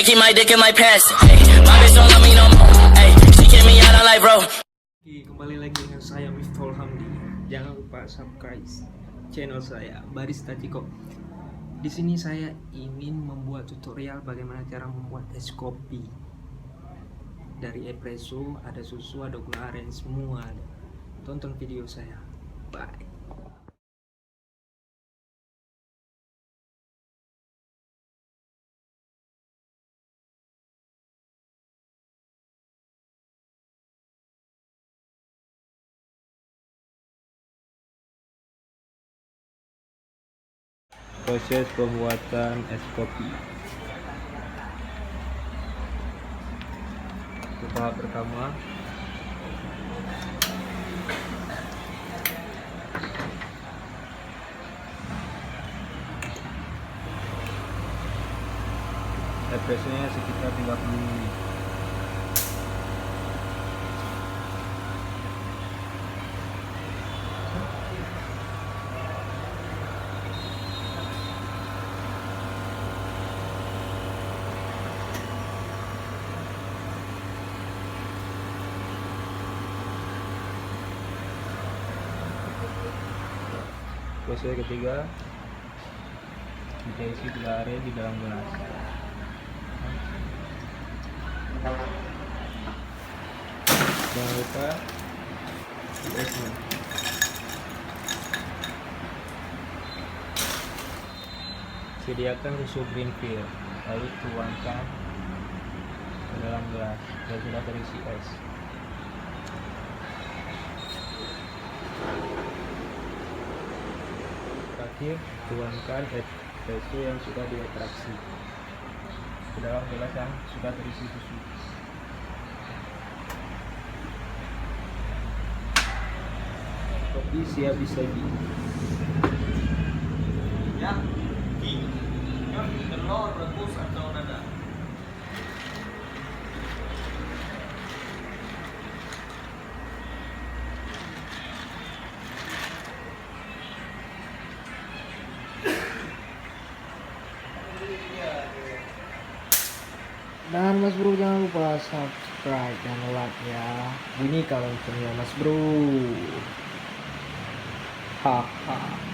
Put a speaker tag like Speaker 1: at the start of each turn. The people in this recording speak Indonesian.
Speaker 1: can't keep my dick in my pants. Hey, my bitch don't love me no more. Hey, she kick me out, I'm like, bro.
Speaker 2: Kembali lagi dengan saya Miftol Hamdi. Jangan lupa subscribe channel saya Barista Ciko. Di sini saya ingin membuat tutorial bagaimana cara membuat es kopi. Dari espresso, ada susu, ada gula aren, semua ada. Tonton video saya. Bye. Proses pembuatan es kopi. Tahap pertama, espressonya sekitar 30 menit. Proses ketiga, kita isi gula aren di dalam gelas. Jangan lupa esnya. Sediakan susu greenfield, lalu tuangkan ke dalam gelas dan sudah terisi es. Terakhir, tuangkan espresso yang sudah diekstraksi ke dalam gelas yang sudah terisi susu. Kopi siap disaji.
Speaker 3: Ya, telur rebus atau dada.
Speaker 2: Dan Mas Bro jangan lupa subscribe dan like ya. Bunyi kalau loncengnya Mas Bro. Haha.